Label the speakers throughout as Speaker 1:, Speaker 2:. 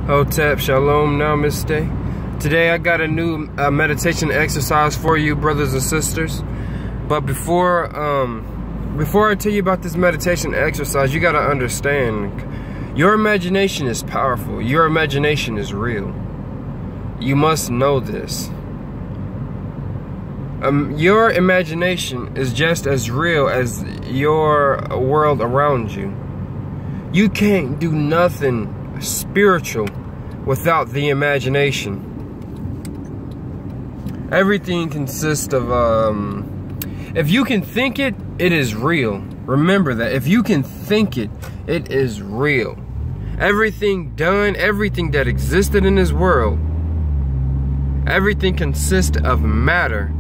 Speaker 1: Hotep, Shalom, Namaste. Today I got a new meditation exercise for you, brothers and sisters. But before I tell you about this meditation exercise, you gotta understand, your imagination is powerful. Your imagination is real. You must know this. Your imagination is just as real as your world around you. You can't do nothing spiritual without the imagination. Everything consists of if you can think it, it is real. Remember that. If you can think it, it is real. Everything done, everything that existed in this world, everything consists of matter,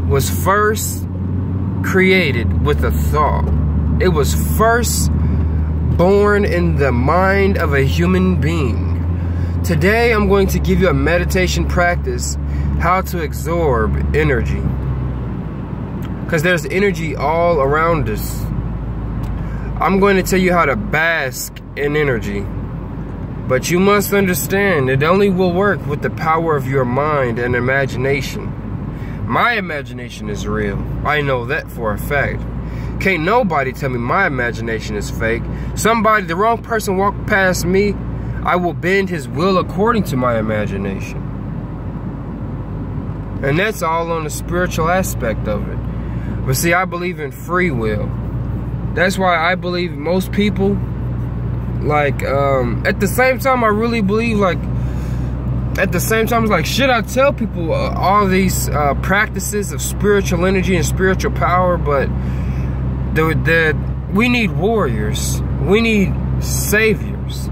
Speaker 1: was first created with a thought. It was first born in the mind of a human being. Today I'm going to give you a meditation practice how to absorb energy, because there's energy all around us. I'm going to tell you how to bask in energy, but you must understand it only will work with the power of your mind and imagination. My imagination is real. I know that for a fact. Can't nobody tell me my imagination is fake. The wrong person walk past me, I will bend his will according to my imagination. And that's all on the spiritual aspect of it. But see, I believe in free will. That's why I believe most people, like, at the same time, I really believe, like, at the same time, it's like, should I tell people all these practices of spiritual energy and spiritual power? But we need warriors. We need saviors.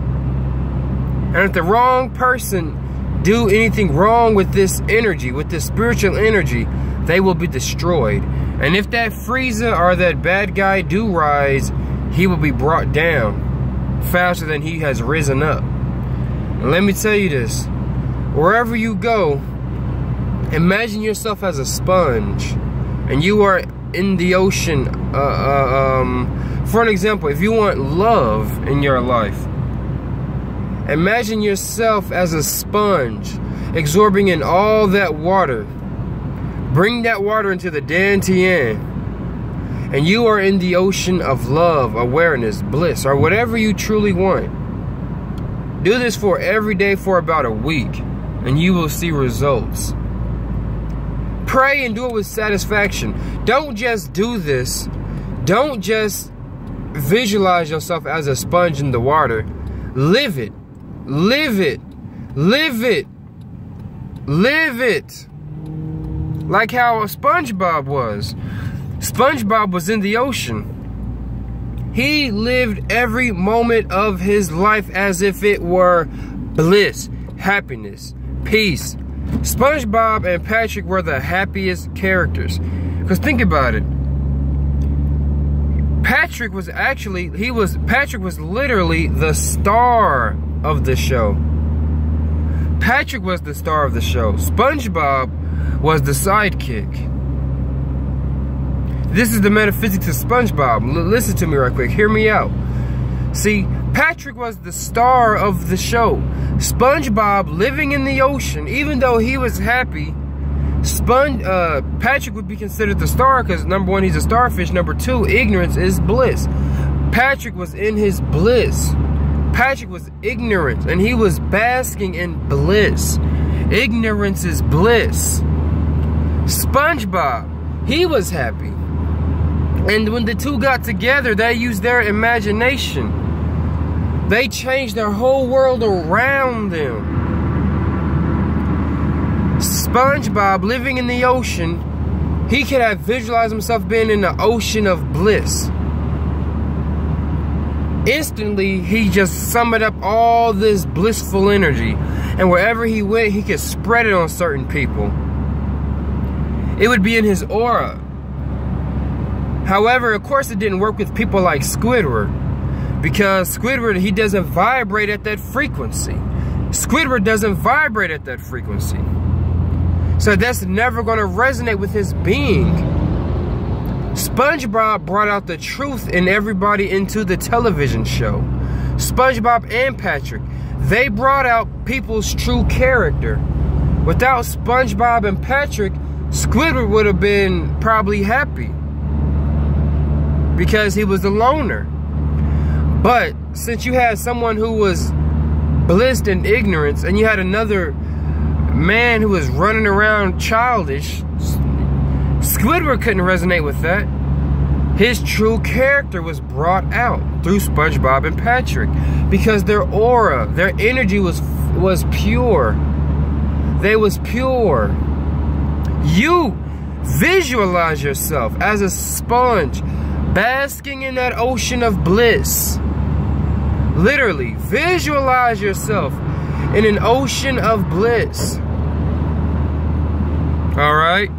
Speaker 1: And if the wrong person do anything wrong with this energy, with this spiritual energy, they will be destroyed. And if that Frieza or that bad guy do rise, he will be brought down faster than he has risen up. And let me tell you this. Wherever you go, imagine yourself as a sponge, and you are in the ocean. For an example, if you want love in your life, imagine yourself as a sponge, absorbing in all that water. Bring that water into the tien, and you are in the ocean of love, awareness, bliss, or whatever you truly want. Do this for every day for about a week, and you will see results. Pray and do it with satisfaction. Don't just do this. Don't just visualize yourself as a sponge in the water. Live it. Live it. Live it. Live it. Like how Spongebob was. Spongebob was in the ocean. He lived every moment of his life as if it were bliss, happiness, peace. Spongebob and Patrick were the happiest characters. Because think about it. Patrick was literally the star of the show. Patrick was the star of the show. Spongebob was the sidekick. This is the metaphysics of Spongebob. Listen to me right quick. Hear me out. See, Patrick was the star of the show. Spongebob, living in the ocean, even though he was happy, Patrick would be considered the star because, number one, he's a starfish. Number two, ignorance is bliss. Patrick was in his bliss. Patrick was ignorant, and he was basking in bliss. Ignorance is bliss. Spongebob, he was happy. And when the two got together, they used their imagination. They changed their whole world around them. Spongebob, living in the ocean, he could have visualized himself being in the ocean of bliss. Instantly, he just summoned up all this blissful energy. And wherever he went, he could spread it on certain people. It would be in his aura. However, of course, it didn't work with people like Squidward. Because Squidward, he doesn't vibrate at that frequency. Squidward doesn't vibrate at that frequency. So that's never going to resonate with his being. Spongebob brought out the truth in everybody into the television show. SpongeBob and Patrick, they brought out people's true character. Without SpongeBob and Patrick, Squidward would have been probably happy because he was a loner. But since you had someone who was blissed in ignorance and you had another man who was running around childish, Squidward couldn't resonate with that. His true character was brought out through SpongeBob and Patrick because their aura, their energy was pure. They was pure. You visualize yourself as a sponge basking in that ocean of bliss. Literally, visualize yourself in an ocean of bliss. Alright?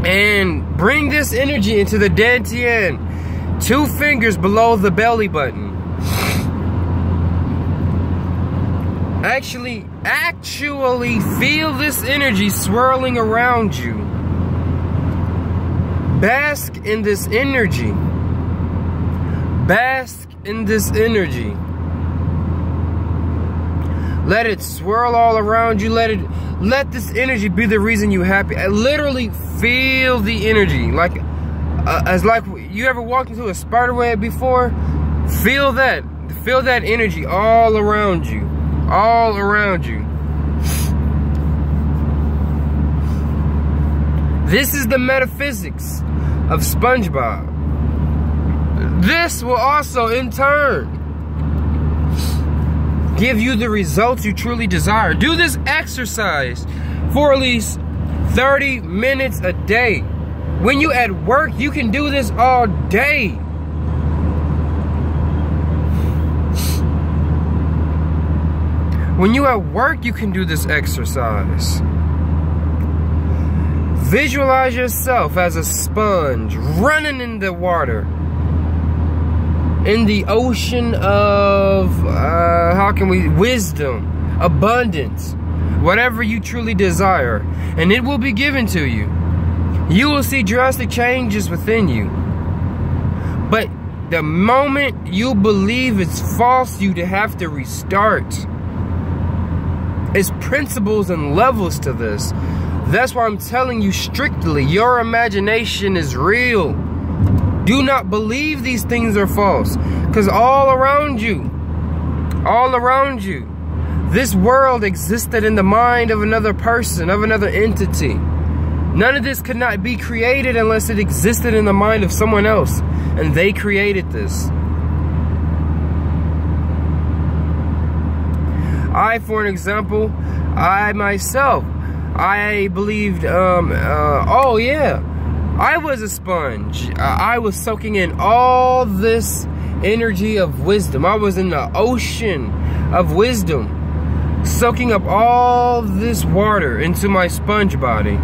Speaker 1: And bring this energy into the tien, 2 fingers below the belly button. Actually feel this energy swirling around you. Bask in this energy. Bask in this energy. Let it swirl all around you. Let this energy be the reason you're happy. Literally feel the energy. Like you ever walked into a spider web before? Feel that. Feel that energy all around you. All around you. This is the metaphysics of SpongeBob. This will also, in turn, give you the results you truly desire. Do this exercise for at least 30 minutes a day. When you at work, you can do this all day. When you at work, you can do this exercise. Visualize yourself as a sponge running in the water, in the ocean of wisdom, abundance, whatever you truly desire, and it will be given to you. You will see drastic changes within you. But the moment you believe it's false, you have to restart. It's principles and levels to this. That's why I'm telling you strictly, your imagination is real. Do not believe these things are false. Because all around you, this world existed in the mind of another person, of another entity. None of this could not be created unless it existed in the mind of someone else. And they created this. For an example, I myself, I believed, oh yeah, I was a sponge. I was soaking in all this energy of wisdom. I was in the ocean of wisdom, soaking up all this water into my sponge body.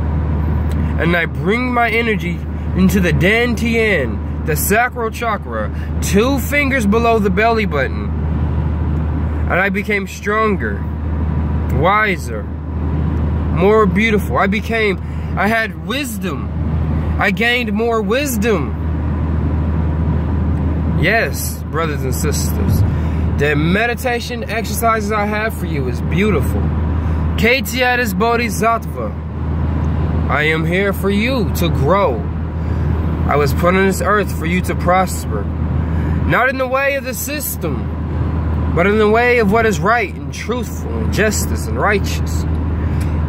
Speaker 1: And I bring my energy into the tien, the sacral chakra, 2 fingers below the belly button. And I became stronger, wiser, more beautiful. I had wisdom. I gained more wisdom. Yes, brothers and sisters. The meditation exercises I have for you is beautiful. Katiatis Bodhisattva. I am here for you to grow. I was put on this earth for you to prosper. Not in the way of the system, but in the way of what is right and truthful and justice and righteous.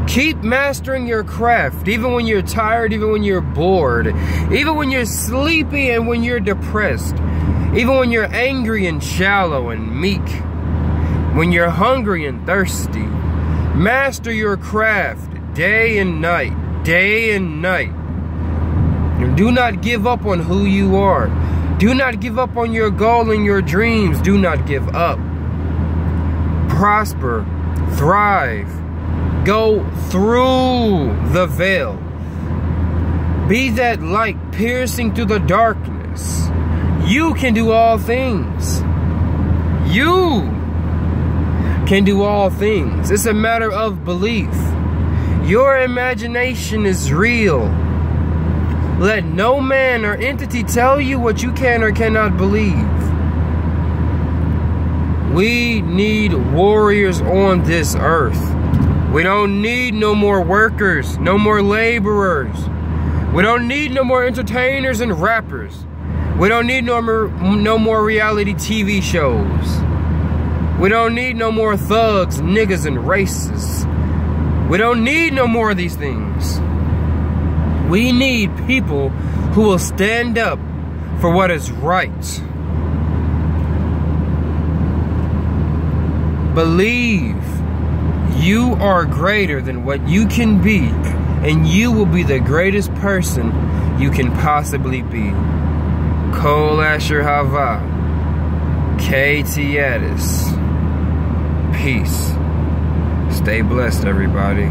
Speaker 1: Keep mastering your craft, even when you're tired, even when you're bored, even when you're sleepy and when you're depressed, even when you're angry and shallow and meek, when you're hungry and thirsty. Master your craft day and night, day and night. And do not give up on who you are. Do not give up on your goal and your dreams. Do not give up. Prosper, thrive, go through the veil. Be that light piercing through the darkness. You can do all things. You can do all things. It's a matter of belief. Your imagination is real. Let no man or entity tell you what you can or cannot believe. We need warriors on this earth. We don't need no more workers, no more laborers. We don't need no more entertainers and rappers. We don't need no more reality TV shows. We don't need no more thugs, niggas, and racists. We don't need no more of these things. We need people who will stand up for what is right. Believe you are greater than what you can be, and you will be the greatest person you can possibly be. Kol Asher Hava. K.T. Addis. Peace. Stay blessed, everybody.